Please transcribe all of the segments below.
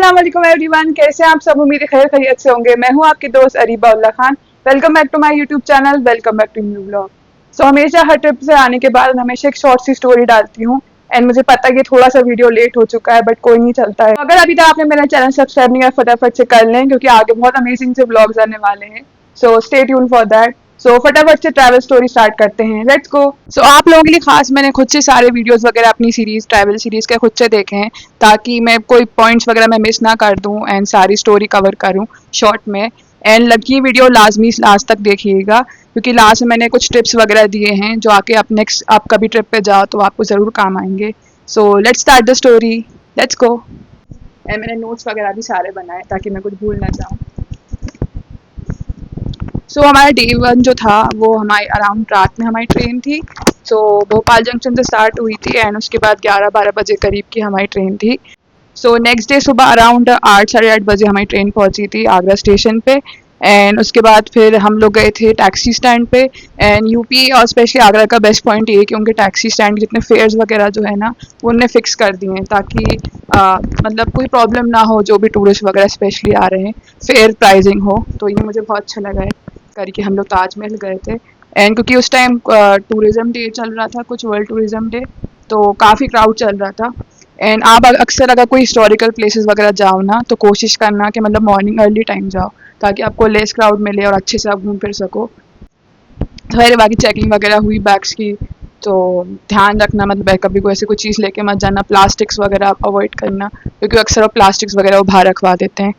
अस्सलाम वालेकुम एवरीवन, कैसे हैं आप सब। उम्मीद है खैर खैरियत से होंगे। मैं हूं आपकी दोस्त Ariba Ullah Khan. Welcome back to my YouTube channel, welcome back to new blog. हमेशा हर ट्रिप से आने के बाद हमेशा एक शॉर्ट सी स्टोरी डालती हूँ एंड मुझे पता है कि थोड़ा सा वीडियो लेट हो चुका है, बट कोई नहीं, चलता है। अगर अभी तक आपने मेरा चैनल सब्सक्राइब नहीं किया, फटाफट से कर लें क्योंकि आगे बहुत अमेजिंग से व्लॉग्स आने वाले हैं। So stay tuned for that. So फटाफट से ट्रैवल स्टोरी स्टार्ट करते हैं, लेट्स गो। सो आप लोगों के लिए खास मैंने खुद से सारे वीडियोस वगैरह अपनी सीरीज, ट्रैवल सीरीज के खुद से देखे हैं ताकि मैं कोई पॉइंट्स वगैरह मैं मिस ना कर दूं एंड सारी स्टोरी कवर करूं शॉर्ट में। एंड लकी वीडियो लाजमी लास्ट तक देखिएगा क्योंकि लास्ट में मैंने कुछ टिप्स वगैरह दिए हैं जो आके आप कभी ट्रिप पे जाओ तो आपको ज़रूर काम आएंगे। So let's start the story, let's go. And मैंने नोट्स वगैरह भी सारे बनाए ताकि मैं कुछ भूल ना जाऊँ। सो हमारा डे 1 जो था वो हमारी अराउंड रात में हमारी ट्रेन थी। सो भोपाल जंक्शन से स्टार्ट हुई थी एंड उसके बाद 11-12 बजे करीब की हमारी ट्रेन थी। सो नेक्स्ट डे सुबह अराउंड 8-8:30 बजे हमारी ट्रेन पहुंची थी आगरा स्टेशन पे। एंड उसके बाद फिर हम लोग गए थे टैक्सी स्टैंड पे। एंड यूपी और स्पेशली आगरा का बेस्ट पॉइंट ये है कि उनके टैक्सी स्टैंड के जितने फेयर्स वगैरह जो है ना वो उनने फिक्स कर दिए हैं ताकि मतलब कोई प्रॉब्लम ना हो जो भी टूरिस्ट वगैरह स्पेशली आ रहे हैं, फेयर प्राइसिंग हो। तो ये मुझे बहुत अच्छा लगा है करके। हम लोग ताजमहल गए थे एंड क्योंकि उस टाइम टूरिज़्म डे चल रहा था, कुछ वर्ल्ड टूरिज़्म डे, तो काफ़ी क्राउड चल रहा था। एंड आप अक्सर अगर कोई हिस्टोरिकल प्लेसेस वगैरह जाओ ना तो कोशिश करना कि मतलब मॉर्निंग अर्ली टाइम जाओ ताकि आपको लेस क्राउड मिले और अच्छे से आप घूम फिर सको। फिर बाकी चेकिंग वगैरह हुई बैग्स की, तो ध्यान रखना मतलब कभी कोई ऐसी कोई चीज़ लेके मत जाना, प्लास्टिक्स वगैरह आप अवॉइड करना क्योंकि अक्सर वो प्लास्टिक्स वगैरह वो बाहर रखवा देते हैं।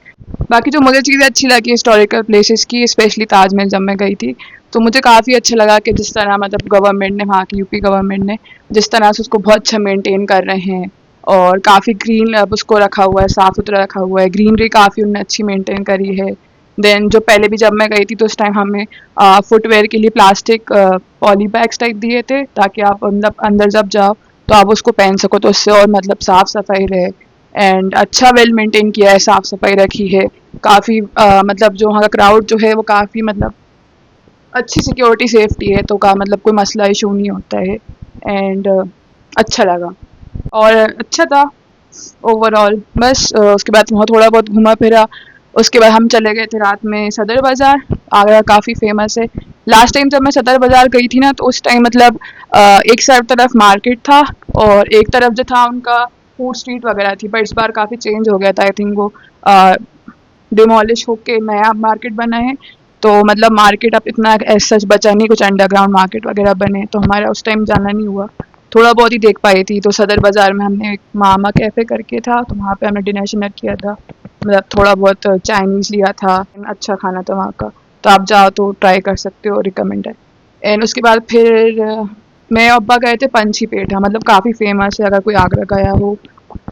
बाकी जो मुझे चीज़ें अच्छी लगी हिस्टोरिकल प्लेसेस की, स्पेशली ताजमहल जब मैं गई थी तो मुझे काफ़ी अच्छा लगा कि जिस तरह मतलब गवर्नमेंट ने, वहाँ की यूपी गवर्नमेंट ने जिस तरह से उसको बहुत अच्छा मेंटेन कर रहे हैं और काफ़ी ग्रीन अब उसको रखा हुआ है, साफ़ सुथरा रखा हुआ है, ग्रीनरी काफ़ी उन्होंने अच्छी मेंटेन करी है। देन जो पहले भी जब मैं गई थी तो उस टाइम हमें फुटवेयर के लिए प्लास्टिक पॉली बैग्स टाइप दिए थे ताकि आप मतलब अंदर जब जाओ तो आप उसको पहन सको, तो उससे और मतलब साफ़ सफाई रहे। एंड अच्छा वेल मेंटेन किया है, साफ़ सफाई रखी है काफ़ी। मतलब जो वहाँ का क्राउड जो है वो काफ़ी मतलब अच्छी सिक्योरिटी सेफ्टी है, तो का मतलब कोई मसला इशू नहीं होता है। एंड अच्छा लगा और अच्छा था ओवरऑल। बस उसके बाद वहाँ थोड़ा बहुत घूमा फिरा। उसके बाद हम चले गए थे रात में सदर बाज़ार। आगरा काफ़ी फेमस है। लास्ट टाइम जब मैं सदर बाज़ार गई थी ना तो उस टाइम मतलब एक तरफ मार्केट था और एक तरफ जो था उनका फूड स्ट्रीट वगैरह थी, पर इस बार काफ़ी चेंज हो गया था। आई थिंक वो डिमोलिश होके नया मार्केट बना है, तो मतलब मार्केट अब इतना एज सच बचा नहीं, कुछ अंडरग्राउंड मार्केट वगैरह बने, तो हमारा उस टाइम जाना नहीं हुआ, थोड़ा बहुत ही देख पाई थी। तो सदर बाज़ार में हमने एक मामा कैफ़े करके था तो वहाँ पे हमने डिनर शिनर किया था, मतलब थोड़ा बहुत चाइनीज़ लिया था, अच्छा खाना था वहाँ का, तो आप जाओ तो ट्राई कर सकते हो, रिकमेंड है। एंड उसके बाद फिर मैं और अब्बा गए थे पंछी पेठा, मतलब काफ़ी फेमस है अगर कोई आगरा गया हो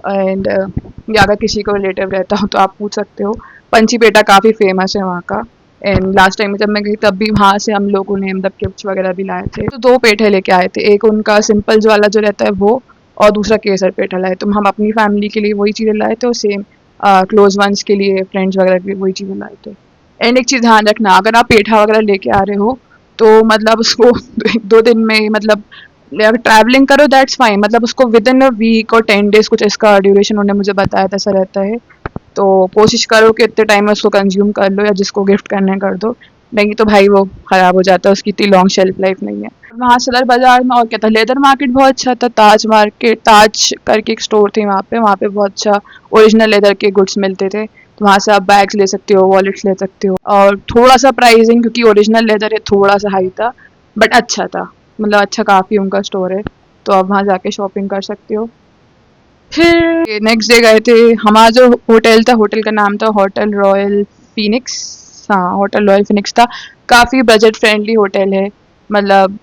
एंड या अगर किसी को रिलेटिव रहता हो तो आप पूछ सकते हो। पंछी पेठा काफ़ी फेमस है वहाँ का। एंड लास्ट टाइम जब मैं गई तब भी वहाँ से हम लोगों ने मतलब गिफ्ट्स वगैरह भी लाए थे, तो 2 पेठे लेके आए थे, एक उनका सिंपल जो वाला जो रहता है वो, और दूसरा केसर पेठा लाए। तो हम अपनी फैमिली के लिए वही चीज़ें लाए थे और सेम क्लोज वंस के लिए, फ्रेंड्स वगैरह के लिए वही चीज़ें लाए थे। एंड एक चीज़ ध्यान रखना, अगर आप पेठा वगैरह लेके आ रहे हो तो मतलब उसको 2 दिन में मतलब अगर ट्रैवलिंग करो दैट्स फाइन, मतलब उसको विद इन अ वीक और 10 डेज कुछ इसका ड्यूरेशन उन्होंने मुझे बताया था, ऐसा रहता है। तो कोशिश करो कि इतने टाइम में उसको कंज्यूम कर लो या जिसको गिफ्ट करना है कर दो, नहीं तो भाई वो ख़राब हो जाता है, उसकी इतनी लॉन्ग शेल्फ लाइफ नहीं है। वहाँ सदर बाज़ार में और क्या था, लेदर मार्केट बहुत अच्छा था, ताज मार्केट, ताज करके एक स्टोर थी वहाँ पे बहुत अच्छा ओरिजिनल लेदर के गुड्स मिलते थे, तो वहाँ से आप बैग्स ले सकते हो, वॉलेट्स ले सकते हो, और थोड़ा सा प्राइसिंग क्योंकि ओरिजिनल लेदर है थोड़ा सा हाई था, बट अच्छा था, मतलब अच्छा काफ़ी उनका स्टोर है, तो आप वहाँ जाके शॉपिंग कर सकते हो। फिर नेक्स्ट डे गए थे, हमारा जो होटल था, होटल का नाम था होटल रॉयल फिनिक्स। हाँ, होटल रॉयल फिनिक्स था, काफ़ी बजट फ्रेंडली होटल है, मतलब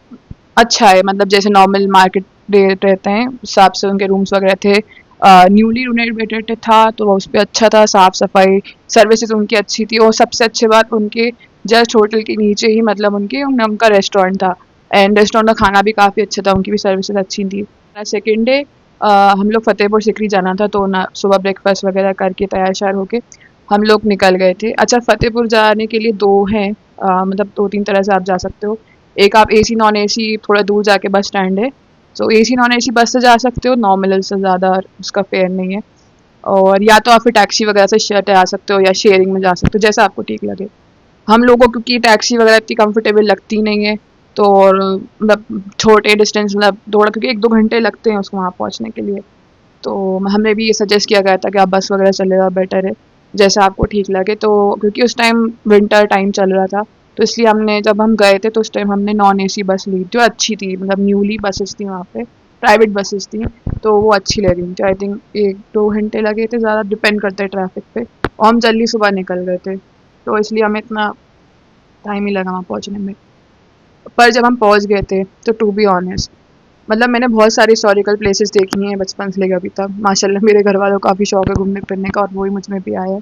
अच्छा है, मतलब जैसे नॉर्मल मार्केट रेट रहते हैं उस हिसाब से उनके रूम्स वगैरह थे। न्यूली रिनोवेटेड था तो उस पर अच्छा था, साफ़ सफाई, सर्विसेज उनकी अच्छी थी, और सबसे अच्छी बात उनके जस्ट होटल के नीचे ही मतलब उनका रेस्टोरेंट था, एंड रेस्टोरेंट का खाना भी काफ़ी अच्छा था, उनकी भी सर्विसेज अच्छी थी। सेकेंड डे हम लोग फतेहपुर सिकरी जाना था, तो ना सुबह ब्रेकफास्ट वगैरह करके तैयार श्यार होके हम लोग निकल गए थे। अच्छा, फतेहपुर जाने के लिए 2 हैं, मतलब 2-3 तरह से आप जा सकते हो। एक आप एसी नॉन एसी, थोड़ा दूर जाके बस स्टैंड है, सो एसी नॉन एसी बस से जा सकते हो, नॉर्मल से ज़्यादा उसका फेयर नहीं है। और या तो आप फिर टैक्सी वगैरह से आ सकते हो या शेयरिंग में जा सकते हो, जैसा आपको ठीक लगे। हम लोगों को क्योंकि टैक्सी वगैरह इतनी कंफर्टेबल लगती नहीं है, तो और मतलब छोटे डिस्टेंस मतलब थोड़ा, क्योंकि 1-2 घंटे लगते हैं उसको वहाँ पहुँचने के लिए। तो हमें भी ये सजेस्ट किया गया था कि आप बस वगैरह चले जाओ, बेटर है, जैसा आपको ठीक लगे। तो क्योंकि उस टाइम विंटर टाइम चल रहा था, तो इसलिए हमने, जब हम गए थे तो उस टाइम हमने नॉन एसी बस ली जो अच्छी थी, मतलब न्यूली बसेस थी वहाँ पे, प्राइवेट बसेस थी, तो वो अच्छी लग रही थी। आई थिंक 1-2 घंटे लगे थे, ज़्यादा डिपेंड करते हैं ट्रैफिक पे, और हम जल्दी सुबह निकल गए थे, तो इसलिए हमें इतना टाइम ही लगा वहाँ पहुँचने में। पर जब हम पहुँच गए थे तो टू बी ऑनेस्ट, मतलब मैंने बहुत सारी हिस्टोरिकल प्लेसेस देखी हैं बचपन से लेकर अभी तक, माशाल्लाह मेरे घर वालों को काफ़ी शौक है घूमने फिरने का, और वही मुझ में भी आया है।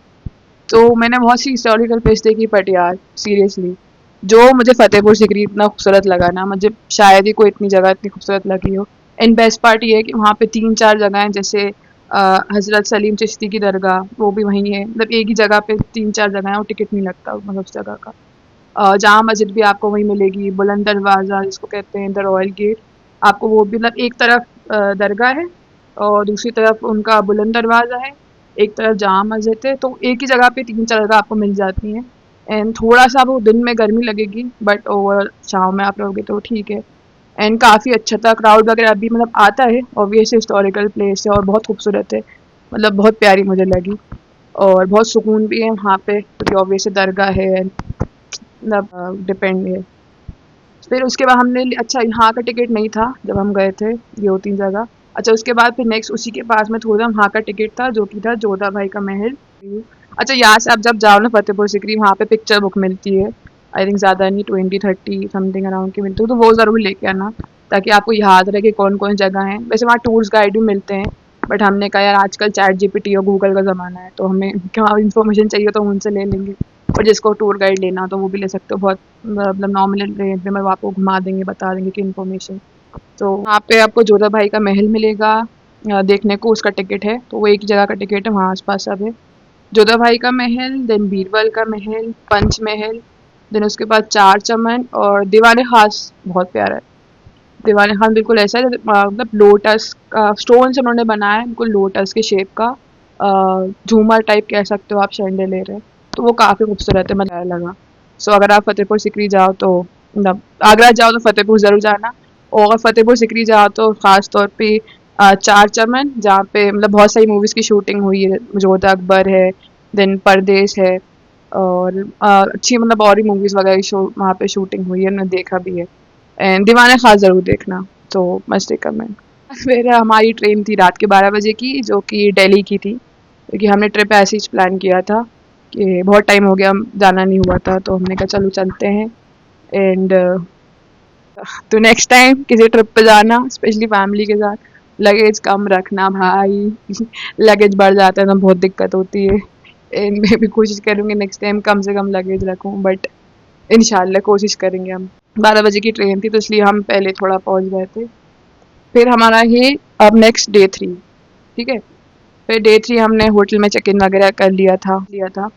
तो मैंने बहुत सी हिस्टोरिकल प्लेस देखी, बट यार सीरियसली जो मुझे फतेहपुर सिकरी इतना खूबसूरत लगा ना, मुझे शायद ही कोई इतनी जगह इतनी खूबसूरत लगी हो। एंड बेस्ट पार्ट ये है कि वहाँ पे 3-4 जगह हैं, जैसे हज़रत सलीम चिश्ती की दरगाह, वो भी वहीं है, मतलब एक ही जगह पे 3-4 जगह हैं और टिकट नहीं लगता मतलब उस जगह का। जामा मस्जिद भी आपको वहीं मिलेगी, बुलंद दरवाज़ा जिसको कहते हैं द रॉयल गेट, आपको वो भी, मतलब एक तरफ दरगाह है और दूसरी तरफ उनका बुलंद दरवाज़ा है, एक तरफ जामा मस्जिद है, तो एक ही जगह पे 3-4 जगह आपको मिल जाती हैं। एंड थोड़ा सा वो दिन में गर्मी लगेगी, बट ओवर शाम में आप रहोगे तो ठीक है। एंड काफ़ी अच्छा था, क्राउड वगैरह अभी मतलब आता है, ऑब्वियसली हिस्टोरिकल प्लेस है और बहुत खूबसूरत है, मतलब बहुत प्यारी मुझे लगी, और बहुत सुकून भी है वहाँ पे, क्योंकि ऑब्वियसली दरगाह है, मतलब डिपेंड है। फिर उसके बाद हमने अच्छा, यहाँ का टिकट नहीं था जब हम गए थे, ये 2-3 जगह। अच्छा, उसके बाद फिर नेक्स्ट उसी के पास में थोड़ा वहाँ का टिकट था, जो कि था जोधा भाई का महल। अच्छा, यहाँ से आप जब जाओ ना फतेहपुर सिकरी, वहाँ पे पिक्चर बुक मिलती है, आई थिंक ज़्यादा नहीं, 20-30 समथिंग अराउंड की मिलती है, तो वो ज़रूर लेके आना, ताकि आपको याद रहे कि कौन कौन जगह हैं। वैसे वहाँ टूर्स गाइड भी मिलते हैं, बट हमने कहा यार आजकल चैट जीपीटी और गूगल का ज़माना है, तो हमें क्या इन्फॉर्मेशन चाहिए तो हम उनसे ले लेंगे, और जिसको टूर गाइड लेना हो तो वो भी ले सकते हो, बहुत मतलब नॉर्मल रेट में वो आपको घुमा देंगे, बता देंगे कि इन्फॉर्मेशन। तो वहाँ पे आपको जोधा भाई का महल मिलेगा, देखने को उसका टिकट है, तो वो एक ही जगह का टिकट है, वहाँ आसपास सब है। जोधा भाई का महल, देन बीरबल का महल, पंच महल, देन उसके बाद चार चमन, और दीवाने खास बहुत प्यारा है। दीवाने खान बिल्कुल ऐसा है मतलब लोटस का स्टोन से उन्होंने बनाया है, बिल्कुल लोटस के शेप का, झूमर टाइप कह सकते हो आप, शैंडेलियर है, तो वो काफ़ी खूबसूरत है, मजा लगा। सो अगर आप फतेहपुर सिकरी जाओ तो, मतलब आगरा जाओ तो फतेहपुर ज़रूर जाना, और अगर फतेहपुर सिकरी जाओ तो ख़ास तौर पे चार चमन, जहाँ पे मतलब बहुत सारी मूवीज़ की शूटिंग हुई है, जोधा अकबर है, देन परदेश है, और अच्छी मतलब और ही मूवीज़ वगैरह की शो वहाँ पे शूटिंग हुई है, मैंने देखा भी है। एंड दीवाना खास ज़रूर देखना, तो मस्ट रिकमेंड। फिर हमारी ट्रेन थी रात के 12 बजे की, जो कि दिल्ली की थी, क्योंकि हमने ट्रिप ऐसे ही प्लान किया था कि बहुत टाइम हो गया जाना नहीं हुआ था, तो हमने कहा चलो चलते हैं। एंड तो नेक्स्ट टाइम किसी ट्रिप पे जाना, स्पेशली फैमिली के साथ, लगेज कम रखना भाई लगेज बढ़ जाता है तो बहुत दिक्कत होती है। एंड मैं भी कोशिश करूँगी नेक्स्ट टाइम कम से कम लगेज रखूँ, बट इंशाल्लाह कोशिश करेंगे हम। 12 बजे की ट्रेन थी, तो इसलिए हम पहले थोड़ा पहुंच गए थे। फिर हमारा ये अब नेक्स्ट डे 3, ठीक है। फिर डे 3 हमने होटल में चेक इन वगैरह कर लिया था।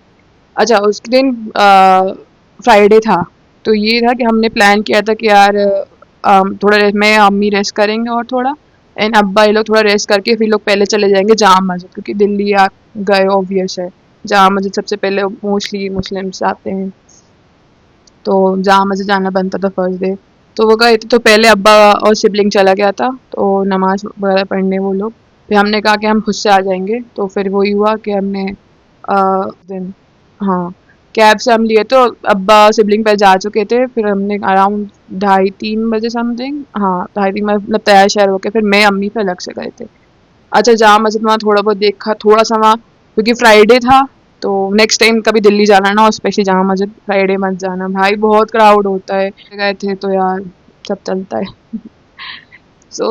अच्छा, उस दिन फ्राइडे था, तो ये था कि हमने प्लान किया था कि यार थोड़ा मैं अम्मी रेस्ट करेंगे और थोड़ा, एंड अब्बा ये लोग थोड़ा रेस्ट करके फिर लोग पहले चले जाएंगे जामा मस्जिद, क्योंकि दिल्ली आ गए ऑब्वियस है, जामा मस्जिद सबसे पहले मोस्टली मुस्लिम्स आते हैं, तो जामा मस्जिद जाना बनता था फर्स्ट डे। तो वो गए थे, तो पहले अब्बा और सिबलिंग चला गया था, तो नमाज वगैरह पढ़ने वो लोग। फिर हमने कहा कि हम खुद से आ जाएंगे, तो फिर वही हुआ कि हमने दिन, हाँ, कैब से हम लिए, तो अब्बा सिबलिंग पे जा चुके थे, फिर हमने अराउंड 2:30-3 बजे समथिंग, हाँ 2:30 मतलब तैयार शहर होके, फिर मैं अम्मी पे अलग से गए थे। अच्छा, जामा मस्जिद वहाँ थोड़ा बहुत देखा, थोड़ा सा वहाँ, क्योंकि फ्राइडे था, तो नेक्स्ट टाइम कभी दिल्ली जाना ना, और स्पेशली जामा मस्जिद फ्राइडे मत जाना भाई, बहुत क्राउड होता है, गए थे तो यार सब चलता है सो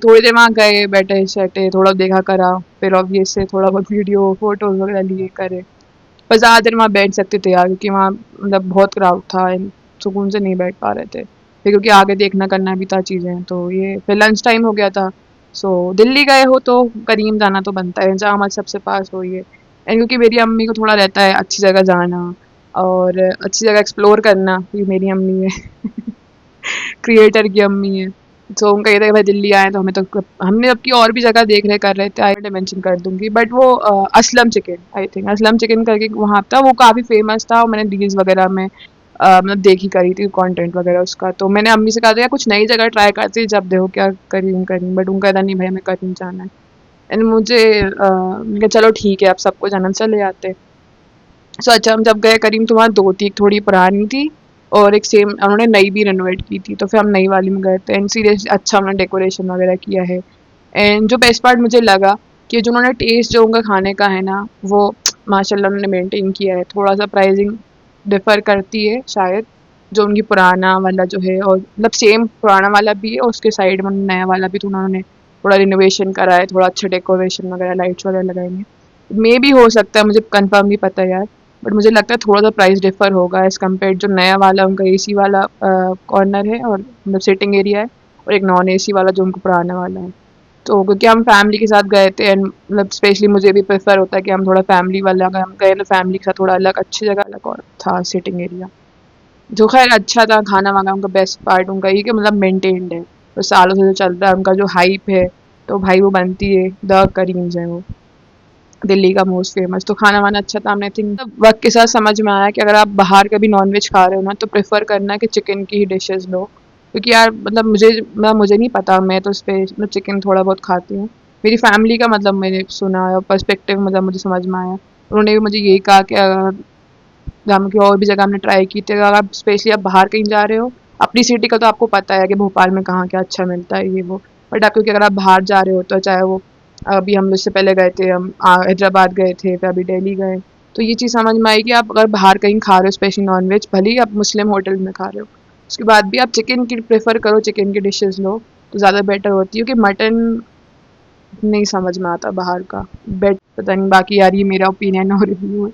थोड़ी देर वहाँ गए, बैठे शैठे, थोड़ा देखा करा, फिर ऑब्वियस से थोड़ा बहुत वीडियो फोटोज वगैरह लिए करे, पर ज़्यादा देर वहाँ बैठ सकते थे यार, क्योंकि वहाँ मतलब बहुत क्राउड था, सुकून से नहीं बैठ पा रहे थे, फिर क्योंकि आगे देखना करना भी था चीज़ें, तो ये फिर लंच टाइम हो गया था। सो दिल्ली गए हो तो करीम जाना तो बनता है, जहाँ हमारे सबसे पास हो ये, एंड क्योंकि मेरी अम्मी को थोड़ा रहता है अच्छी जगह जाना और अच्छी जगह एक्सप्लोर करना, ये मेरी अम्मी है क्रिएटर की अम्मी है, तो उनका ये था कि भाई दिल्ली आए तो हमें तो हमने अब की और भी जगह देख रहे कर रहे थे, आई मेंशन कर दूंगी, बट वो Aslam chicken, I think Aslam chicken करके वहाँ था, वो काफ़ी फेमस था और मैंने रील्स वगैरह में मतलब देखी करी थी कंटेंट वगैरह उसका। तो मैंने अम्मी से कहा था यार कुछ नई जगह ट्राई करती जब देखो क्या करीम करीम, बट उनका था नहीं भाई हमें करीम जाना है। एंड मुझे मैंने कहा चलो ठीक है, आप सबको जाना चले जाते। सो अच्छा हम जब गए करीम तो वहाँ दो थी, एक थोड़ी पुरानी थी और एक सेम उन्होंने नई भी रेनोवेट की थी, तो फिर हम नई वाली में गए थे। एंड सीरियसली अच्छा उन्होंने डेकोरेशन वगैरह किया है। एंड जो बेस्ट पार्ट मुझे लगा कि जो उन्होंने टेस्ट जो उनका खाने का है ना, वो माशाल्लाह उन्होंने मेंटेन किया है। थोड़ा सा प्राइसिंग डिफर करती है शायद, जो उनकी पुराना वाला जो है, और मतलब सेम पुराना वाला भी है और उसके साइड में नया वाला भी, तो उन्होंने थोड़ा रिनोवेशन करा है, थोड़ा अच्छा डेकोरेशन वगैरह लाइट्स वगैरह लगाई हैं। मे भी हो सकता है, मुझे कंफर्म नहीं पता यार, बट मुझे लगता है थोड़ा सा प्राइस डिफर होगा एज कम्पेयर जो नया वाला उनका एसी वाला कॉर्नर है और मतलब सिटिंग एरिया है, और एक नॉन एसी वाला जो उनका पुराना वाला है। तो क्योंकि हम फैमिली के साथ गए थे एंड मतलब स्पेशली मुझे भी प्रेफर होता है कि हम थोड़ा फैमिली वाला, अगर हम गए तो फैमिली के साथ थोड़ा अलग अच्छी जगह अलग और था सिटिंग एरिया, जो खैर अच्छा था। खाना वाना उनका बेस्ट पार्ट उनका ये कि मतलब मेंटेन्ड है, तो सालों से जो चल रहा है उनका जो हाइप है, तो भाई वो बनती है, द करीम्स है वो दिल्ली का मोस्ट फेमस। तो खाना वाना अच्छा था। हमने थिंक वक्त के साथ समझ में आया कि अगर आप बाहर का भी नॉनवेज खा रहे हो ना, तो प्रेफर करना कि चिकन की ही डिशेस लो, क्योंकि यार मतलब मुझे नहीं पता, मैं तो इस पे मतलब चिकन थोड़ा बहुत खाती हूँ। मेरी फैमिली का मतलब मैंने सुना और पर्सपेक्टिव मतलब मुझे समझ में आया, उन्होंने भी मुझे यही कहा कि अगर हम की और भी जगह हमने ट्राई की थी, अगर आप स्पेशली आप बाहर कहीं जा रहे हो, अपनी सिटी का तो आपको पता है कि भोपाल में कहाँ क्या अच्छा मिलता है ये वो, बट आप क्योंकि अगर आप बाहर जा रहे हो तो चाहे वो अभी हम इससे पहले गए थे, हम हैदराबाद गए थे, फिर अभी दिल्ली गए, तो ये चीज़ समझ में आई कि आप अगर बाहर कहीं खा रहे हो स्पेशली नॉनवेज, भले ही आप मुस्लिम होटल में खा रहे हो, उसके बाद भी आप चिकन की प्रेफर करो, चिकन की डिशेज लो तो ज़्यादा बेटर होती है, क्योंकि मटन नहीं समझ में आता बाहर का। बेट पता नहीं, बाकी यार ये मेरा ओपिनियन और रिव्यू है,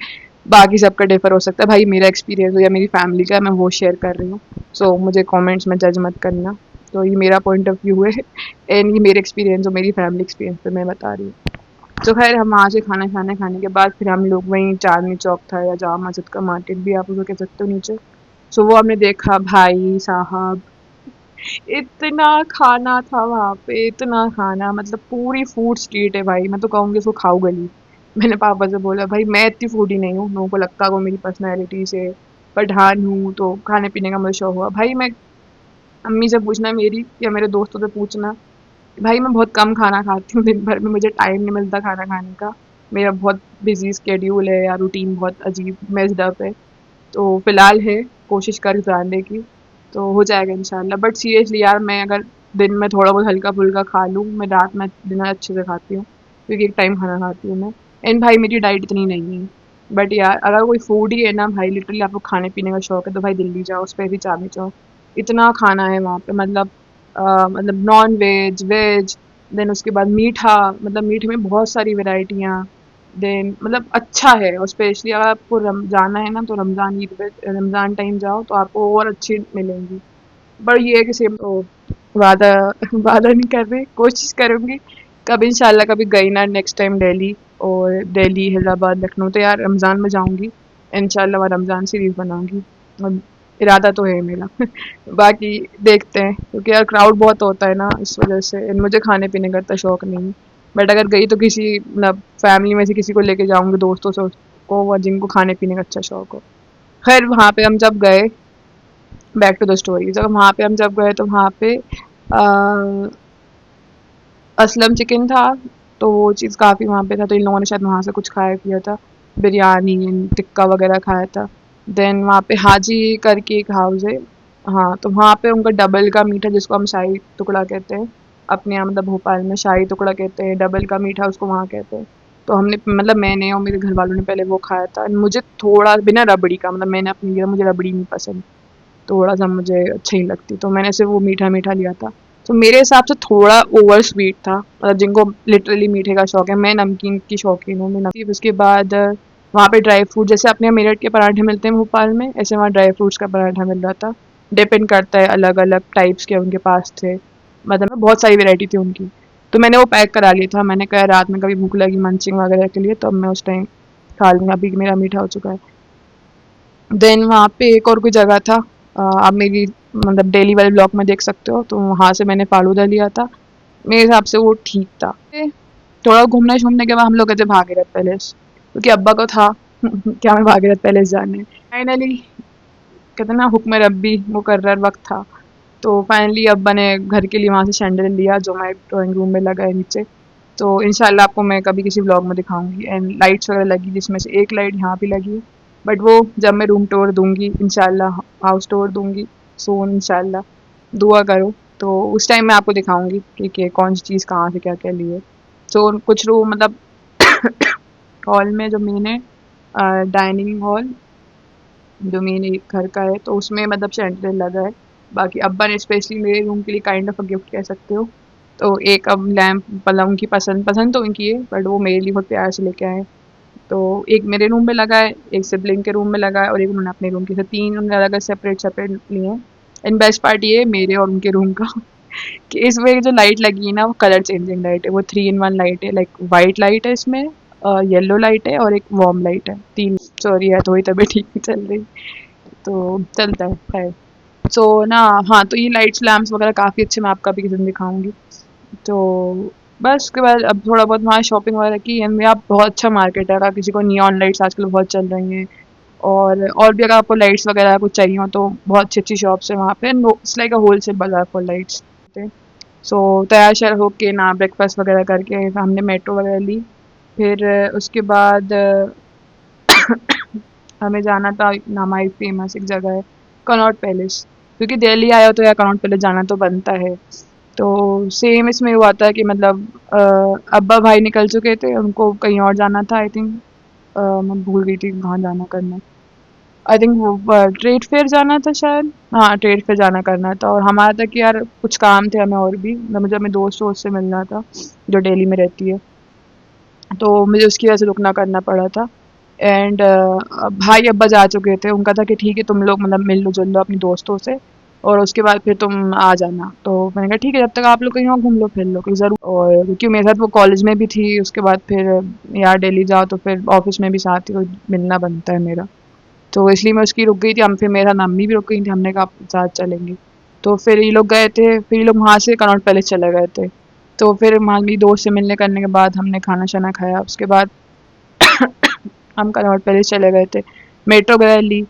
बाकी सबका डिफर हो सकता है। भाई मेरा एक्सपीरियंस हो या मेरी फैमिली का, मैं वो शेयर कर रही हूँ, सो मुझे कमेंट्स में जज मत करना। तो ये मेरा पॉइंट ऑफ व्यू है एंड ये मेरे एक्सपीरियंस और मेरी फैमिली एक्सपीरियंस पे मैं बता रही हूँ। तो खैर हम वहाँ से खाने के बाद फिर हम लोग वहीं चांदनी चौक था या जामा मस्जिद का मार्केट भी आप उसको कह सकते हो नीचे, सो वो हमने देखा। भाई साहब इतना खाना था वहाँ पे, इतना खाना, मतलब पूरी फूड स्ट्रीट है भाई, मैं तो कहूँगी उसको खाऊ गली। मैंने पापा से बोला भाई मैं इतनी फूडी नहीं हूँ, लोगों को लगता है वो मेरी पर्सनैलिटी से पठान हूँ, तो खाने पीने का मुझे शौक हुआ भाई। मैं अम्मी से पूछना मेरी या मेरे दोस्तों से पूछना, भाई मैं बहुत कम खाना खाती हूँ दिन भर में, मुझे टाइम नहीं मिलता खाना खाने का, मेरा बहुत बिजी स्केड्यूल है या रूटीन बहुत अजीब मेस्ड अप है। तो फिलहाल है कोशिश कर जानने की, तो हो जाएगा इंशाल्लाह। बट सीरियसली यार मैं अगर दिन में थोड़ा बहुत हल्का फुल्का खा लूँ, मैं रात में डिनर अच्छे से खाती हूँ, क्योंकि एक टाइम खाना खाती हूँ मैं। एंड भाई मेरी डाइट इतनी नहीं है, बट यार अगर कोई फूड ही है ना भाई, लिटरली आपको खाने पीने का शौक है तो भाई दिल्ली जाओ, उस पर भी चांदनी चौक, इतना खाना है वहाँ पे, मतलब नॉन वेज वेज, देन उसके बाद मीठा, मतलब मीठे में बहुत सारी वेराइटियाँ, देन मतलब अच्छा है। और स्पेशली अगर आपको जाना है ना तो रमज़ान ईद पे, रमज़ान टाइम जाओ तो आपको और अच्छी मिलेंगी। पर ये है कि सेम तो वादा वादा नहीं कर रही, कोशिश करूँगी कभी इंशाल्लाह, कभी गई ना नेक्स्ट टाइम दिल्ली, और दिल्ली हैदराबाद लखनऊ तो यार रमज़ान में जाऊँगी इंशाल्लाह, वहाँ रमज़ान सीरीज़ बनाऊँगी, और इरादा तो है मेरा बाकी देखते हैं, क्योंकि यार क्राउड बहुत होता है ना इस वजह से, and मुझे खाने पीने का इतना शौक नहीं है। बट अगर गई तो किसी मतलब फैमिली में से किसी को लेके जाऊंगी, दोस्तों से को, वो जिनको खाने पीने का अच्छा शौक हो। खैर वहाँ पे हम जब गए, बैक टू द स्टोरी, जब वहाँ पे हम जब गए तो वहाँ पे असलम चिकन था, तो वो चीज़ काफ़ी वहाँ पे था, तो इन लोगों ने शायद वहाँ से कुछ खाया पिया था, बिरयानी टिक्का वगैरह खाया था। देन वहाँ पे हाजी करके एक हाउस है, हाँ, तो वहाँ पे उनका डबल का मीठा जिसको हम शाही टुकड़ा कहते हैं, अपने यहाँ मतलब भोपाल में शाही टुकड़ा कहते हैं, डबल का मीठा उसको वहाँ कहते हैं। तो हमने मतलब मैंने और मेरे घर वालों ने पहले वो खाया था, मुझे थोड़ा बिना रबड़ी का, मतलब मैंने अपनी लिया, मुझे रबड़ी नहीं पसंद, थोड़ा सा मुझे अच्छी नहीं लगती, तो मैंने सिर्फ वो मीठा मीठा लिया था। तो मेरे हिसाब से थोड़ा ओवर स्वीट था, मतलब जिनको लिटरली मीठे का शौक है, मैं नमकीन की शौकीन हूँ, मैं नमकीन। उसके बाद वहाँ पे ड्राई फ्रूट, जैसे अपने यहाँ मेरठ के पराठे मिलते हैं भोपाल में, ऐसे वहाँ ड्राई फ्रूट्स का पराठा मिल रहा था। डिपेंड करता है, अलग अलग टाइप्स के उनके पास थे, मतलब बहुत सारी वेराइटी थी उनकी। तो मैंने वो पैक करा लिया था, मैंने कहा रात में कभी भूख लगी मंचिंग वगैरह के लिए तो अब मैं उस टाइम खा लूँगा, अभी मेरा मीठा हो चुका है। देन वहाँ पे एक और कोई जगह था, अब मेरी मतलब डेली वाले ब्लॉग में देख सकते हो, तो वहाँ से मैंने फालूदा लिया था। मेरे हिसाब से वो ठीक था। थोड़ा घूमने शूमने के बाद हम लोग गए थे भागीरथ पैलेस, क्योंकि अब्बा को था कि हमें भागीरथ पैलेस जाना है। फाइनली कहते ना हुक्म रब्बी मुकर्रर वक्त था, तो फाइनली अब्बा ने घर के लिए वहाँ से सैंडल लिया जो हमारे ड्राइंग रूम में लगा है नीचे। तो इंशाल्लाह आपको मैं कभी किसी ब्लॉग में दिखाऊंगी। एंड लाइट्स वगैरह लगी, जिसमें से एक लाइट यहाँ भी लगी है, बट वो जब मैं रूम टूर दूंगी इंशाल्लाह, हाउस टूर दूंगी सोन इंशाल्लाह, दुआ करो, तो उस टाइम मैं आपको दिखाऊंगी कि कौन सी चीज़ कहाँ से क्या क्या ली है। तो कुछ रूम मतलब हॉल में जो मेन है, डाइनिंग हॉल जो मेन एक घर का है, तो उसमें मतलब सैंडल लगा है। बाकी अब्बा ने स्पेशली मेरे रूम के लिए काइंड ऑफ अ गिफ्ट कह सकते हो, तो एक अब लैम्प मतलब उनकी पसंद पसंद तो उनकी है, बट वो मेरे लिए बहुत प्यार से लेके आए। तो एक मेरे रूम में लगा है, एक सिबलिंग के रूम में लगा है, और एक उन्होंने अपने रूम के, तो तीन उन्होंने अलग सेपरेट सेपरेट लिए हैं। एंड बेस्ट पार्ट ये है मेरे और उनके रूम का कि इसमें जो लाइट लगी है ना, वो कलर चेंजिंग लाइट है, वो 3 in 1 लाइट है। लाइक वाइट लाइट है इसमें, येलो लाइट है और एक वार्म लाइट है, तीन। सॉरी है, थोड़ी तबीयत ठीक नहीं चल रही, तो चलता है। सो ना, हाँ, तो ये लाइट्स लैम्प्स वगैरह काफ़ी अच्छे, मैं आपका भी किसी दिन दिखाऊंगी। तो बस उसके बाद अब थोड़ा बहुत वहाँ शॉपिंग वगैरह की। एंड यहाँ बहुत अच्छा मार्केट है, अगर किसी को नियॉन लाइट्स आजकल बहुत चल रही हैं, और भी अगर आपको लाइट्स वगैरह कुछ चाहिए हो तो बहुत अच्छी अच्छी शॉप्स है वहाँ पे। इट्स लाइक अ होलसेल बाजार फॉर लाइट्स। सो तैयार शैयार होके ना, ब्रेकफास्ट वगैरह करके हमने मेट्रो वगैरह ली। फिर उसके बाद हमें जाना था ना, हमारी फेमस एक जगह है कनॉट पैलेस, क्योंकि दिल्ली आया हो तो यार कनॉट पैलेस जाना तो बनता है। तो सेम इसमें हुआ था कि मतलब अब्बा भाई निकल चुके थे, उनको कहीं और जाना था आई थिंक। मैं भूल गई थी कहाँ जाना करना। आई थिंक वो ट्रेड फेयर जाना था शायद, हाँ ट्रेड फेयर जाना करना था। और हमारा था कि यार कुछ काम थे हमें और भी, मतलब मुझे अपने दोस्त वोस्त से मिलना था जो दिल्ली में रहती है, तो मुझे उसकी वजह से रुकना करना पड़ा था। एंड भाई अब्बा जा चुके थे, उनका था कि ठीक है तुम लोग मतलब मिल लो जुल लो अपनी दोस्तों से, और उसके बाद फिर तुम आ जाना। तो मैंने कहा ठीक है, जब तक आप लोग कहीं और घूम लो फिर लो कोई ज़रूर। और क्योंकि मेरे साथ वो कॉलेज में भी थी, उसके बाद फिर यार दिल्ली जाओ तो फिर ऑफिस में भी साथ ही कोई मिलना बनता है मेरा, तो इसलिए मैं उसकी रुक गई थी। हम फिर मेरा मम्मी भी रुक गई थी, हमने कहा आप साथ चलेंगे। तो फिर ये लोग गए थे, फिर ये लोग वहाँ से कनॉट पैलेस चले गए थे। तो फिर वहाँ मेरी दोस्त से मिलने करने के बाद हमने खाना शाना खाया, उसके बाद हम कनॉट पैलेस चले गए थे, मेट्रो वगैरह ली।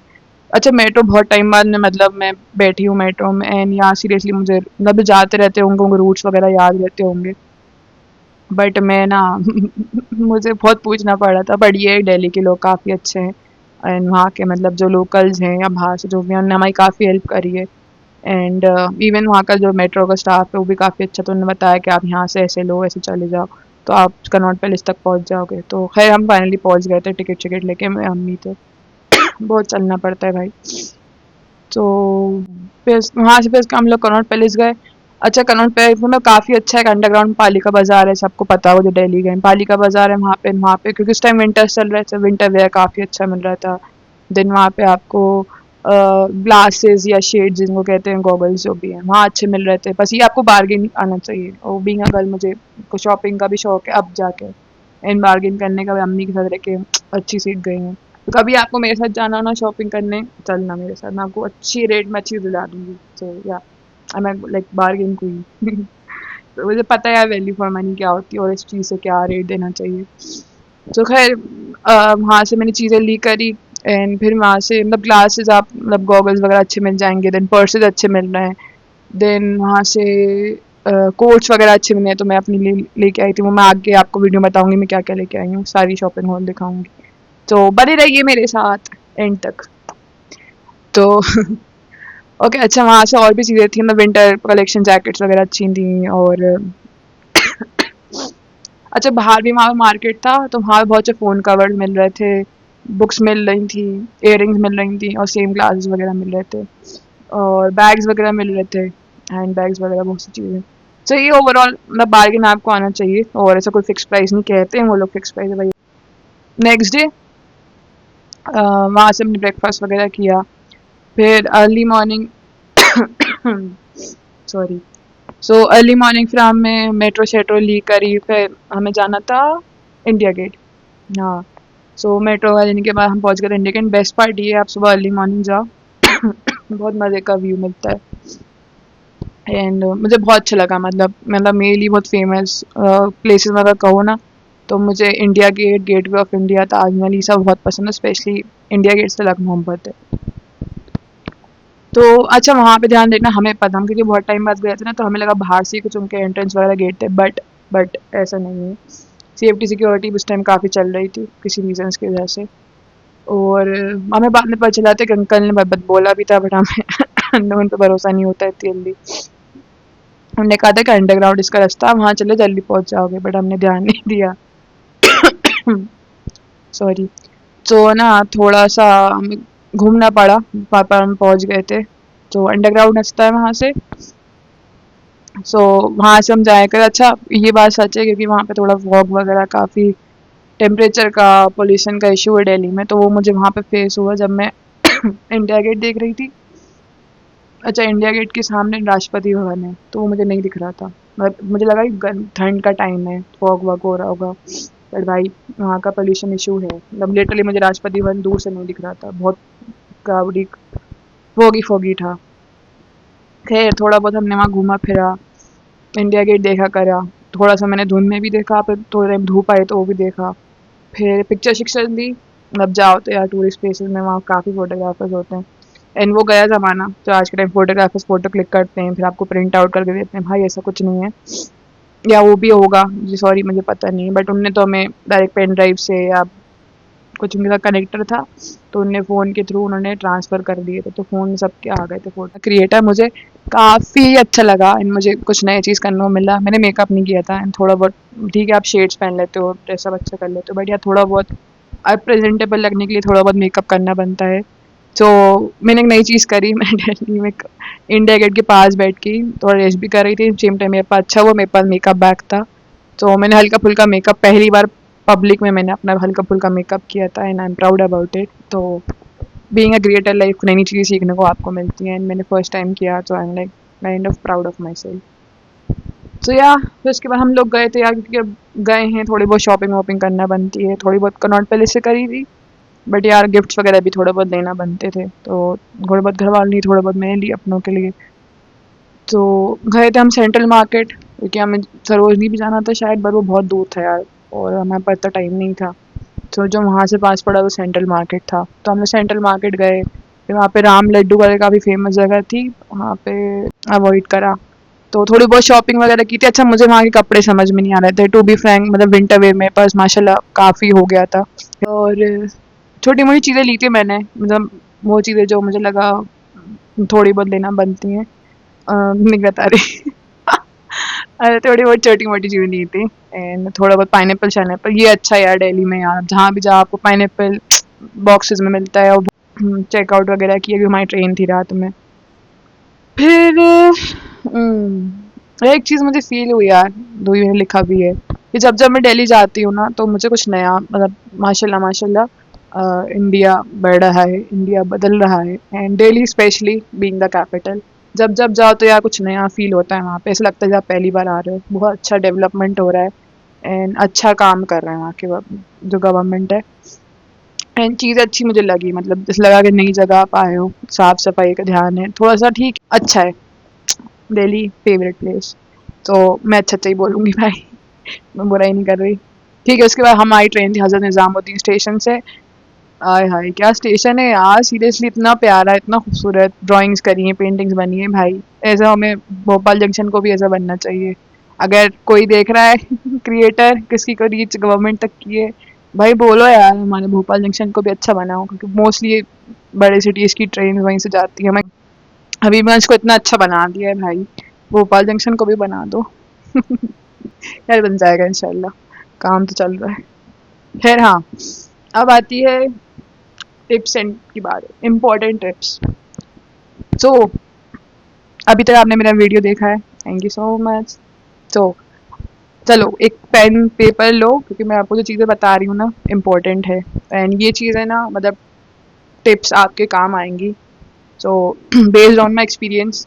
अच्छा मेट्रो बहुत टाइम बाद में मतलब मैं बैठी हूँ मेट्रो में, एंड यहाँ सीरियसली मुझे मतलब जाते रहते होंगे, उनको रूट्स वगैरह याद रहते होंगे, बट मैं ना मुझे बहुत पूछना पड़ा था। बट ये दिल्ली के लोग काफ़ी अच्छे हैं, एंड वहाँ के मतलब जो लोकल्स हैं या बाहर से जो भी हैं, उन्होंने हमारी काफ़ी हेल्प करी है। एंड इवन वहाँ का जो मेट्रो का स्टाफ है वो भी काफ़ी अच्छा, तो उन्होंने बताया कि आप यहाँ से ऐसे लो, ऐसे चले जाओ, तो आप कनॉट पैलेस तक पहुँच जाओगे। तो खैर हम फाइनली पहुँच गए थे, टिकट टिकट लेके मेरे अम्मी थे बहुत चलना पड़ता है भाई। तो फिर वहाँ से फिर हम लोग कनॉट पैलेस गए। अच्छा कनॉट पैलेस में काफ़ी अच्छा है, अंडरग्राउंड पालिका बाजार है, सबको पता हो जो दिल्ली गए, पालिका बाजार है वहाँ पे क्योंकि उस टाइम विंटर्स चल रहे थे, विंटर वेयर काफ़ी अच्छा मिल रहा था। देन वहाँ पे आपको ग्लासेस या शेड जिनको कहते हैं, गॉगल्स जो भी हैं वहाँ अच्छे मिल रहे थे। बस ये आपको बार्गेन आना चाहिए, और बीइंग अ गर्ल मुझे को शॉपिंग का भी शौक है अब जाके, एंड बार्गेन करने का भी अम्मी के साथ रह के अच्छी सीख गई हूँ। तो कभी आपको मेरे साथ जाना हो ना शॉपिंग करने, चलना मेरे साथ, मैं आपको अच्छी रेट में अच्छी दिला दूँगी। सो या I am like bargain queen तो मुझे पता है यार वैल्यू फॉर मनी क्या होती है और इस चीज़ से क्या रेट देना चाहिए। तो खैर वहाँ से मैंने चीज़ें ली करी, एंड फिर वहाँ से मतलब ग्लासेस आप मतलब गॉगल्स वगैरह अच्छे मिल जाएंगे, देन पर्सेज अच्छे मिल रहे हैं। देन वहाँ से कोट्स वगैरह अच्छे मिले हैं, तो मैं अपनी लेके आई थी, वो मैं आगे आपको वीडियो में बताऊंगी मैं क्या क्या लेके आई हूँ, सारी शॉपिंग हॉल दिखाऊंगी, तो बने रहिए मेरे साथ एंड तक। तो ओके अच्छा वहाँ से और भी चीज़ें थी, मतलब विंटर कलेक्शन जैकेट्स वगैरह अच्छी थी। और अच्छा बाहर भी वहाँ मार्केट था, तो वहाँ पे बहुत से फ़ोन कवर्स मिल रहे थे, बुक्स मिल रही थी, इयररिंग्स मिल रही थी, और सेम ग्लासेस वगैरह मिल रहे थे, और बैग्स वगैरह मिल रहे थे, हैंड बैग्स वगैरह बहुत सी चीज़ें। तो ये ओवरऑल मतलब बार्गेन आपको आना चाहिए, और ऐसा कोई फिक्स प्राइस नहीं कहते हैं वो लोग, फिक्स प्राइस है भाई। नेक्स्ट डे वहाँ से हमने ब्रेकफास्ट वगैरह किया, फिर early morning sorry, so early morning फिर हमें मेट्रो शेट्रो ली करी, फिर हमें जाना था इंडिया गेट। हाँ, सो मेट्रो वाले के बाद हम पहुँच गए थे इंडिया गेट। बेस्ट पार्ट ये है आप सुबह अर्ली मॉर्निंग जाओ बहुत मज़े का व्यू मिलता है। एंड मुझे बहुत अच्छा लगा। मतलब मेरे लिए बहुत फेमस प्लेसेस में अगर कहो ना, तो मुझे India Gate, gateway of India, Taj Mahal, ये सब बहुत पसंद है। स्पेशली इंडिया गेट से लग मोहब्बत है। तो अच्छा, वहाँ पे ध्यान देना, हमें पता, हम क्योंकि बहुत टाइम बाद गए थे ना, तो हमें लगा बाहर से ही कुछ उनके एंट्रेंस वगैरह गेट थे, बट ऐसा नहीं है। सेफ्टी सिक्योरिटी उस टाइम काफ़ी चल रही थी किसी रीजंस की वजह से। और हमें बाद में पता चला था कि अंकल ने बोला भी था, बट हमें उन पर भरोसा नहीं होता इतनी जल्दी। हमने कहा था कि अंडरग्राउंड इसका रास्ता, वहाँ चले जल्दी पहुँच जाओगे, बट हमने ध्यान नहीं दिया। सॉरी। तो ना थोड़ा सा हमें घूमना पड़ा, वहाँ पर हम पहुँच गए थे। तो अंडरग्राउंड रास्ता है वहाँ से। सो वहाँ से हम जाया कर। अच्छा, ये बात सच है क्योंकि वहाँ पे थोड़ा फॉग वगैरह, काफ़ी टेम्परेचर का, पोल्यूशन का इशू है दिल्ली में, तो वो मुझे वहाँ पे फेस हुआ जब मैं इंडिया गेट देख रही थी। अच्छा, इंडिया गेट के सामने राष्ट्रपति भवन है, तो वो मुझे नहीं दिख रहा था। मतलब मुझे लगा कि ठंड का टाइम है, फॉग वॉग हो रहा होगा, बट भाई वहाँ का पोल्यूशन इशू है। मतलब लिटरली मुझे राष्ट्रपति भवन दूर से नहीं दिख रहा था, बहुत क्राउडी, फोगी फोगी था। खैर थोड़ा बहुत हमने वहाँ घूमा फिरा, इंडिया गेट देखा करा। थोड़ा सा मैंने धुंध में भी देखा, फिर थोड़े टाइम धूप आई तो वो भी देखा। फिर पिक्चर शिक्चर ली। मतलब जाओ तो यार टूरिस्ट प्लेसेस में वहाँ काफ़ी फोटोग्राफर्स होते हैं। एंड वो गया ज़माना जो आज के टाइम फोटोग्राफर्स फोटो क्लिक करते हैं फिर आपको प्रिंट आउट करके देते हैं, भाई ऐसा कुछ नहीं है। या वो भी होगा जी, सॉरी मुझे पता नहीं, बट उनने तो हमें डायरेक्ट पेन ड्राइव से या कुछ उनके साथ कनेक्टर था, तो उनने फ़ोन के थ्रू उन्होंने ट्रांसफ़र कर दिए थे, तो फ़ोन में सबके आ गए थे फ़ोटो। क्रिएटर मुझे काफ़ी अच्छा लगा, एंड मुझे कुछ नई चीज़ करने को मिला। मैंने मेकअप नहीं किया था, एंड थोड़ा बहुत ठीक है, आप शेड्स पहन लेते हो, ड्रेसअप अच्छा कर लेते हो, बट यार थोड़ा बहुत अब प्रेजेंटेबल लगने के लिए थोड़ा बहुत मेकअप करना बनता है। तो मैंने एक नई चीज़ करी, मैं दिल्ली में इंडिया गेट के पास बैठ के थोड़ा रेस्ट भी कर रही थी, सेम टाइम मेरे पास अच्छा हुआ, मेरे पास मेकअप बैग था। तो मैंने हल्का फुल्का मेकअप, पहली बार पब्लिक में मैंने अपना हल्का फुल्का मेकअप किया था, and I am proud about it. तो बीइंग अ क्रिएटर लाइफ नई नई चीज़ें सीखने को आपको मिलती हैं, एंड मैंने फर्स्ट टाइम किया, तो I am like kind of proud of my self. तो या फिर उसके बाद हम लोग गए थे यार, क्योंकि अब गए हैं, थोड़ी बहुत शॉपिंग वॉपिंग करना बनती है, थोड़ी बहुत कनॉट पहले से करी थी, बट यार गिफ्ट्स वगैरह भी थोड़े बहुत देना बनते थे, तो थोड़े बहुत घर वालों ने, थोड़े बहुत मैंने लिए अपनों के लिए। तो गए थे हम सेंट्रल मार्केट, क्योंकि हमें सरोजनी भी जाना था शायद, पर वो बहुत दूर था यार, और हमारे पास इतना टाइम नहीं था। तो जो वहाँ से पास पड़ा वो सेंट्रल मार्केट था, तो हम लोग सेंट्रल मार्केट गए। फिर वहाँ पे राम लड्डू वाले काफ़ी फेमस जगह थी, वहाँ पे अवॉइड करा। तो थोड़ी बहुत शॉपिंग वगैरह की थी। अच्छा, मुझे वहाँ के कपड़े समझ में नहीं आ रहे थे, टू बी फ्रैंक, मतलब विंटर वेयर मेरे पास माशाल्लाह काफ़ी हो गया था। और छोटी मोटी चीज़ें ली थी मैंने, मतलब वो चीज़ें जो मुझे लगा थोड़ी बहुत लेना बनती हैं। नहीं बता रही। अरे थोड़ी बहुत छोटी मोटी चीज़ें ली थी, एंड थोड़ा बहुत पाइनएप्पल शाइनएप्पल, ये अच्छा है यार दिल्ली में, यार जहाँ भी जाओ आपको पाइनएप्पल बॉक्सेस में मिलता है। और चेकआउट वगैरह की, अभी हमारी ट्रेन थी रात में। फिर एक चीज़ मुझे फील हुई यार, दो ही लिखा भी है कि जब जब मैं दिल्ली जाती हूँ ना, तो मुझे कुछ नया, मतलब माशाल्लाह माशाल्लाह, इंडिया बढ़ रहा है, इंडिया बदल रहा है, and Delhi specially being the capital, जब जब जाओ तो यार कुछ नया फील होता है वहाँ पे, ऐसा लगता है जब आप पहली बार आ रहे हो, बहुत अच्छा डेवलपमेंट हो रहा है, एंड अच्छा काम कर रहे हैं वहाँ के जो गवर्नमेंट है, एंड चीज़ अच्छी मुझे लगी, मतलब जैसे लगा कि नई जगह आप आए हो, साफ सफाई का ध्यान है थोड़ा सा, ठीक अच्छा है। दिल्ली फेवरेट प्लेस, तो मैं अच्छा अच्छा ही बोलूँगी भाई, मैं बुराई नहीं कर रही। ठीक है, उसके बाद हमारी ट्रेन थी हज़रत निज़ामुद्दीन स्टेशन से। आय हाय क्या स्टेशन है यार, सीरियसली इतना प्यारा, इतना खूबसूरत, ड्राइंग्स करी हैं, पेंटिंग्स बनी हैं भाई। ऐसा हमें भोपाल जंक्शन को भी ऐसा बनना चाहिए। अगर कोई देख रहा है क्रिएटर किसकी को रीच गवर्नमेंट तक की है, भाई बोलो यार हमारे भोपाल जंक्शन को भी अच्छा बनाओ, क्योंकि मोस्टली बड़े सिटीज़ की ट्रेन वहीं से जाती है। हमें हबीबगंज को इतना अच्छा बना दिया है भाई, भोपाल जंक्शन को भी बना दो। यार बन जाएगा इंशाल्लाह, काम तो चल रहा है। खैर हाँ, अब आती है टिप्स एंड की बात, इम्पोर्टेंट टिप्स। सो अभी तक आपने मेरा वीडियो देखा है, थैंक यू सो मच। तो चलो एक पेन पेपर लो, क्योंकि मैं आपको जो चीज़ें बता रही हूँ ना इम्पोर्टेंट है, एंड ये चीज़ें ना मतलब टिप्स आपके काम आएंगी। So based on my experience,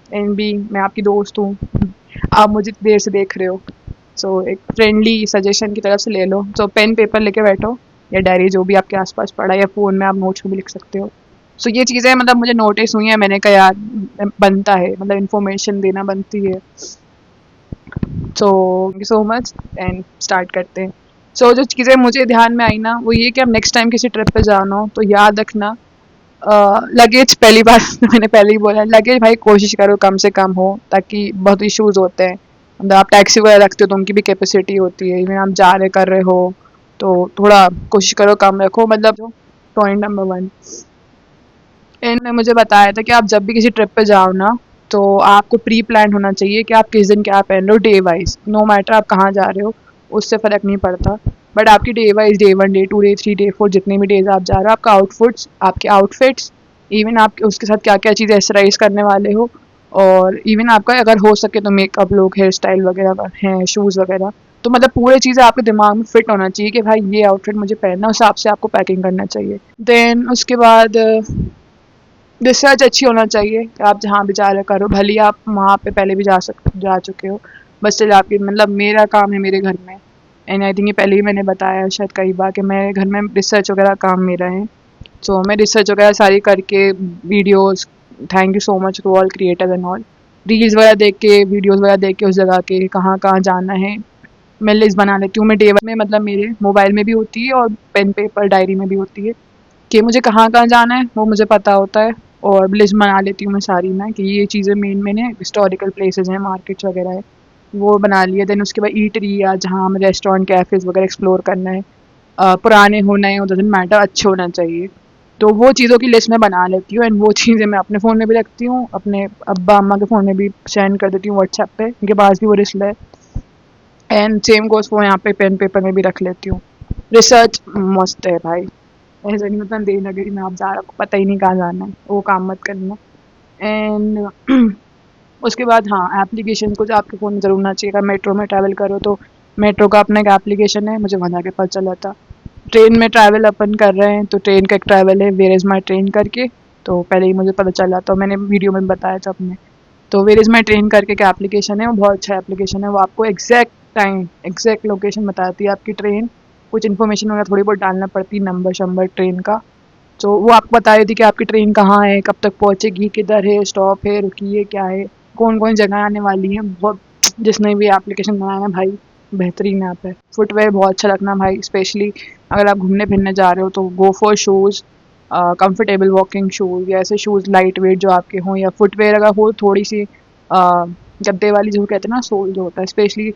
and भी मैं आपकी दोस्त हूँ, आप मुझे देर से देख रहे हो, सो एक फ्रेंडली सजेशन की तरफ से ले लो। सो पेन पेपर लेके बैठो, या डायरी जो भी आपके आसपास पड़ा है, या फ़ोन में आप नोट्स में भी लिख सकते हो। सो ये चीज़ें मतलब मुझे नोटिस हुई हैं, मैंने कहा यार बनता है, मतलब इन्फॉर्मेशन देना बनती है। So thank you so much and start करते हैं। सो जो चीज़ें मुझे ध्यान में आई ना वो ये कि अब नेक्स्ट टाइम किसी ट्रिप पे जाना हो तो याद रखना लगेज, पहली बार मैंने पहले ही बोला लगेज भाई कोशिश करो कम से कम हो, ताकि बहुत इश्यूज होते हैं। मतलब आप टैक्सी वगैरह रखते हो तो उनकी भी कैपेसिटी होती है, इवन आप जा रहे कर रहे हो तो थोड़ा कोशिश करो कम रखो। मतलब जो पॉइंट नंबर 1, इन्होंने मुझे बताया था कि आप जब भी किसी ट्रिप पे जाओ ना तो आपको प्री प्लान होना चाहिए कि आप किस दिन क्या पहन रहे हो, डे वाइज, नो मैटर आप कहाँ जा रहे हो उससे फ़र्क नहीं पड़ता। बट आपकी day wise, day 1, day 2, day 3, day 4 जितने भी डेज आप जा रहे हो आपका आउटफिट्स, इवन आप उसके साथ क्या क्या चीज़ें एक्सरसाइज करने वाले हो, और इवन आपका अगर हो सके तो मेकअप लुक, हेयर स्टाइल वगैरह हैं, शूज़ वगैरह, तो मतलब पूरे चीज़ें आपके दिमाग में फिट होना चाहिए कि भाई ये आउटफिट मुझे पहनना है, उस हिसाब से आपको पैकिंग करना चाहिए। देन उसके बाद रिसर्च अच्छी होना चाहिए कि आप जहाँ भी जा रहे करो, भले ही आप वहाँ पे पहले भी जा चुके हो, बस चलिए आपकी मतलब मेरा काम है मेरे घर में, एंड आई थिंक ये पहले ही मैंने बताया शायद कई बार कि मेरे घर में रिसर्च वगैरह काम मेरा है। सो मैं रिसर्च वगैरह सारी करके videos, thank you so much to all creators and all, reels वगैरह देख के, वीडियोस वगैरह देख के उस जगह के कहाँ कहाँ जाना है मैं लिस्ट बना लेती हूँ। मैं डे में मतलब मेरे मोबाइल में भी होती है और पेन पेपर डायरी में भी होती है कि मुझे कहाँ कहाँ जाना है, वो मुझे पता होता है, और लिस्ट बना लेती हूँ मैं सारी मैं कि ये चीज़ें मेन है, हिस्टोरिकल प्लेसेस हैं, मार्केट्स वगैरह है, वो बना लिया। देन उसके बाद ईटरी या जहाँ हमें रेस्टोरेंट कैफ़ेज़ वगैरह एक्सप्लोर करना है, पुराने हो नए हो डज़न्ट मैटर, अच्छे होना चाहिए। तो वो चीज़ों की लिस्ट मैं बना लेती हूँ, एंड वो चीज़ें मैं अपने फ़ोन में भी रखती हूँ, अपने अब्बा अम्मा के फ़ोन में भी सेंड कर देती हूँ व्हाट्सएप पे, उनके पास भी वो लिस्ट है, एंड सेम गोज़ वो यहाँ पे पेन पेपर में भी रख लेती हूँ। रिसर्च मस्त है भाई, ऐसा नहीं मतलब देवनागरी में आप जा रहे हो पता ही नहीं कहाँ जाना है, वो काम मत करना। एंड उसके बाद हाँ, एप्लीकेशन कुछ आपके फ़ोन में ज़रूर होना चाहिए। अगर मेट्रो में ट्रैवल करो तो मेट्रो का अपना एक एप्लीकेशन है, मुझे वहाँ जाके पता चला था। ट्रेन में ट्रैवल अपन कर रहे हैं तो ट्रेन का एक ट्रैवल है वेयर इज़ माई ट्रेन करके, तो पहले ही मुझे पता चला, तो मैंने वीडियो में बताया था अपने। तो वेयर इज़ माई ट्रेन करके क्या एप्लीकेशन है, वो बहुत अच्छा एप्लीकेशन है, वो आपको एग्जैक्ट टाइम, एग्जैक्ट लोकेशन बताती है आपकी ट्रेन। कुछ इन्फॉर्मेशन वगैरह थोड़ी बहुत डालना पड़ती है, नंबर शंबर ट्रेन का, तो वो आपको बता रही थी कि आपकी ट्रेन कहाँ है, कब तक पहुँचेगी, किधर है, स्टॉप है, रुकी क्या है, कौन कौन जगह आने वाली हैं। बहुत, जिसने भी एप्लीकेशन बनाया है भाई बेहतरीन ऐप है। फुटवेयर बहुत अच्छा रखना भाई, स्पेशली अगर आप घूमने फिरने जा रहे हो तो go for shoes, comfortable walking shoes या ऐसे शूज़ लाइट वेट जो आपके हों, या फुटवेयर अगर हो थोड़ी सी गद्दे वाली जो कहते हैं ना, सोल जो होता है, स्पेशली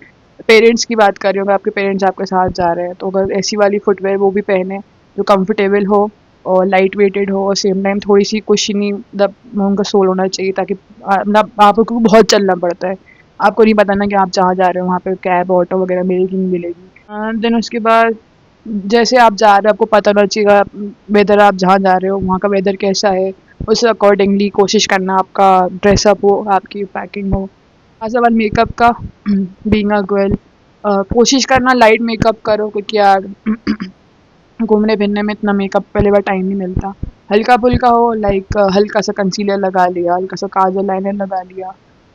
पेरेंट्स की बात कर रही हूँ, अगर आपके पेरेंट्स आपके साथ जा रहे हैं तो अगर ऐसी वाली फुटवेयर वो भी पहने जो कंफर्टेबल हो और लाइट वेटेड हो, और सेम टाइम थोड़ी सी कुशनी, मतलब उनका सोल होना चाहिए, ताकि मतलब आपको बहुत चलना पड़ता है, आपको नहीं पता ना कि आप जहाँ जा रहे हो वहाँ पे कैब ऑटो वगैरह मिलेगी नहीं मिलेगी। देन उसके बाद जैसे आप जा रहे हो आपको पता होना चाहिए वेदर, आप जहाँ जा रहे हो वहाँ का वेदर कैसा है, उस अकॉर्डिंगली कोशिश करना आपका ड्रेसअप हो, आपकी पैकिंग हो। सवाल मेकअप का, बीइंग अ गर्ल कोशिश करना लाइट मेकअप करो, क्योंकि यार घूमने फिरने में इतना मेकअप पहले बार टाइम नहीं मिलता। हल्का फुल्का हो, लाइक हल्का सा कंसीलर लगा लिया, हल्का सा काजल लाइनर लगा लिया,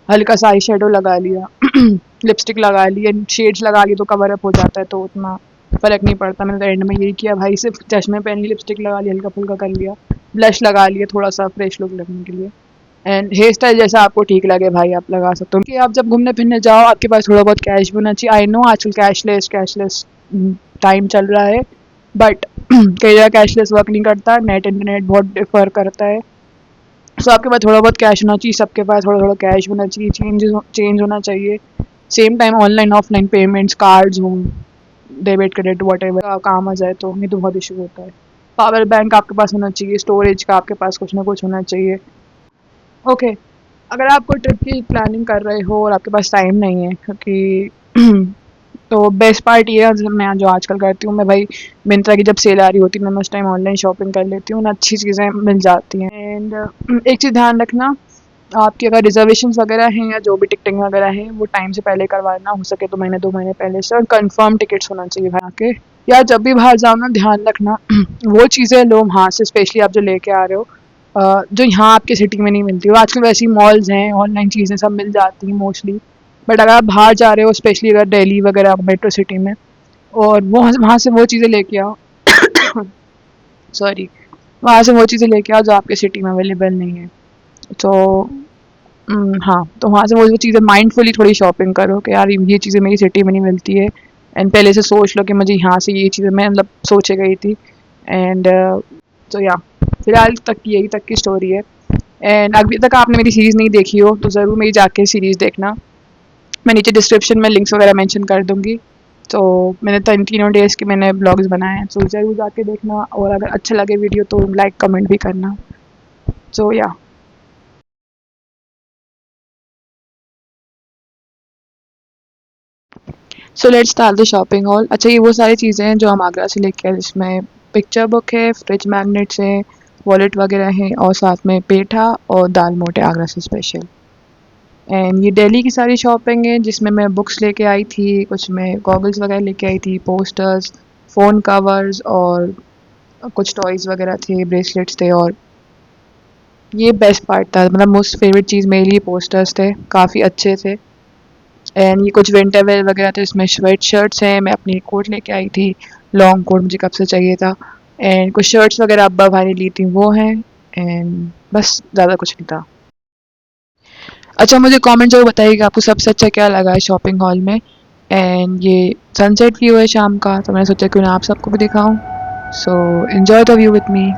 हल्का सा आई शेडो लगा लिया, लिपस्टिक लगा ली, एंड शेड्स लगा ली तो कवर अप हो जाता है, तो उतना फ़र्क नहीं पड़ता। मैंने तो एंड में यही किया भाई, सिर्फ चश्मे पहन के लिपस्टिक लगा ली, हल्का फुल्का कर लिया, ब्लश लगा लिया थोड़ा सा फ्रेश लुक लगने के लिए, एंड हेयर स्टाइल जैसा आपको ठीक लगे भाई आप लगा सकते हो। कि आप जब घूमने फिरने जाओ आपके पास थोड़ा बहुत कैश भी होना चाहिए। आई नो आजकल कैशलेस टाइम चल रहा है, बट कई जगह कैशलेस वर्क नहीं करता, नेट इंटरनेट बहुत डिफर करता है। सो आपके पास थोड़ा बहुत कैश होना चाहिए, सबके पास थोड़ा थोड़ा कैश होना चाहिए, चेंज होना चाहिए। Same time online offline payments, cards हों, डेबिट क्रेडिट वट एवर काम आ जाए तो नहीं तो बहुत इशू होता है। पावर बैंक आपके पास होना चाहिए, स्टोरेज का आपके पास कुछ ना कुछ होना चाहिए। ओके, अगर आप कोई ट्रिप की प्लानिंग कर रहे हो और आपके पास टाइम नहीं है, क्योंकि तो बेस्ट पार्ट ये है, मैं जो आजकल करती हूँ, मैं भाई मिंत्रा की जब सेल आ रही होती है मैं उस टाइम ऑनलाइन शॉपिंग कर लेती हूँ ना, अच्छी चीज़ें मिल जाती हैं। एंड एक चीज़ ध्यान रखना, आपकी अगर रिजर्वेशंस वगैरह हैं या जो भी टिकटिंग वगैरह है वो टाइम से पहले करवाना, हो सके तो महीने 2 महीने पहले से, और कंफर्म टिकट्स होना चाहिए भाई के। या जब भी बाहर जाओ ना ध्यान रखना वो चीज़ें लो वहाँ से, स्पेशली आप जो लेके आ रहे हो जो यहाँ आपकी सिटी में नहीं मिलती। और आजकल वैसी मॉल्स हैं, ऑनलाइन चीज़ें सब मिल जाती हैं मोस्टली, बट अगर आप बाहर जा रहे हो स्पेशली अगर दिल्ली वगैरह मेट्रो सिटी में, और वो वहाँ से वो चीज़ें लेके आओ। सॉरी। वहाँ से वो चीज़ें लेके आओ जो आपके सिटी में अवेलेबल नहीं है। तो हाँ, तो वहाँ से वो चीज़ें माइंडफुली थोड़ी शॉपिंग करो कि यार ये चीज़ें मेरी सिटी में नहीं मिलती है, एंड पहले से सोच लो कि मुझे यहाँ से ये चीज़ें मैं मतलब सोचे गई थी। एंड तो या फिलहाल तक यही तक की स्टोरी है। एंड अभी तक आपने मेरी सीरीज़ नहीं देखी हो तो ज़रूर मेरी जाके सीरीज़ देखना। मैं नीचे डिस्क्रिप्शन में लिंक्स वगैरह मेंशन कर दूँगी। तो मैंने तीनों डेज़ के मैंने ब्लॉग्स बनाए हैं, तो ज़रूर जाके देखना, और अगर अच्छा लगे वीडियो तो लाइक कमेंट भी करना। सो या so let's start the shopping hall. अच्छा, ये वो सारी चीज़ें हैं जो हम आगरा से लेके आए, जिसमें पिक्चर बुक है, फ्रिज मैग्नेट्स हैं, वॉलेट वगैरह हैं, और साथ में पेठा और दाल मोटे आगरा से स्पेशल। एंड ये दिल्ली की सारी शॉपिंग है जिसमें मैं बुक्स लेके आई थी, कुछ मैं गॉगल्स वगैरह लेके आई थी, पोस्टर्स, फ़ोन कवर्स, और कुछ टॉयज़ वगैरह थे, ब्रेसलेट्स थे। और ये बेस्ट पार्ट था, मतलब मोस्ट फेवरेट चीज़ मेरे लिए पोस्टर्स थे, काफ़ी अच्छे थे। एंड ये कुछ विंटर वेयर वगैरह थे, इसमें स्वेट शर्ट्स हैं, मैं अपनी कोट लेके आई थी, लॉन्ग कोट मुझे कब से चाहिए था। एंड कुछ शर्ट्स वगैरह अब्बा भाई ने ली थी, वो हैं। एंड बस ज़्यादा कुछ नहीं था। अच्छा, मुझे कमेंट जरूर बताइएगा आपको सबसे अच्छा क्या लगा है शॉपिंग हॉल में। एंड ये सनसेट व्यू है शाम का, तो मैंने सोचा क्यों ना आप सबको भी दिखाऊं। So enjoy the view with me.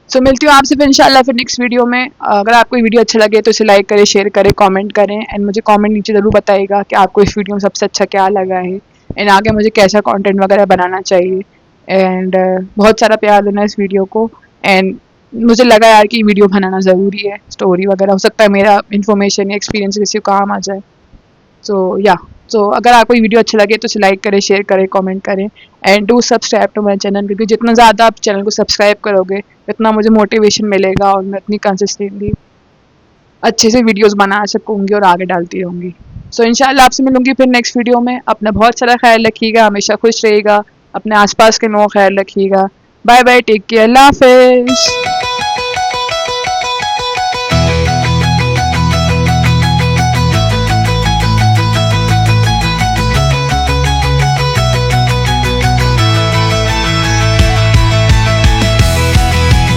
So मिलती हूँ आपसे फिर इंशाल्लाह फिर नेक्स्ट वीडियो में। अगर आपको ये वीडियो अच्छा लगे तो इसे लाइक करें, शेयर करें, कमेंट करें, एंड मुझे कमेंट नीचे ज़रूर बताइएगा कि आपको इस वीडियो में सबसे अच्छा क्या लगा है, एंड आगे मुझे कैसा कंटेंट वगैरह बनाना चाहिए। एंड बहुत सारा प्यार देना इस वीडियो को। एंड मुझे लगा यार कि वीडियो बनाना ज़रूरी है, स्टोरी वगैरह, हो सकता है मेरा इन्फॉर्मेशन या एक्सपीरियंस किसी को काम आ जाए। सो या सो अगर आपको ये वीडियो अच्छा लगे तो इसे लाइक करें, शेयर करें, कमेंट करें, and do subscribe to my channel, क्योंकि जितना ज़्यादा आप चैनल को सब्सक्राइब करोगे उतना मुझे मोटिवेशन मिलेगा, और मैं इतनी कंसिस्टेंटली अच्छे से वीडियोस बना सकूँगी और आगे डालती रहूँगी। सो इंशाल्लाह आपसे मिलूंगी फिर नेक्स्ट वीडियो में। अपना बहुत सारा ख्याल रखिएगा, हमेशा खुश रहिएगा, अपने आसपास के लोगों का ख्याल रखिएगा। बाय बाय, टेक केयर, अल्लाह हाफिज़।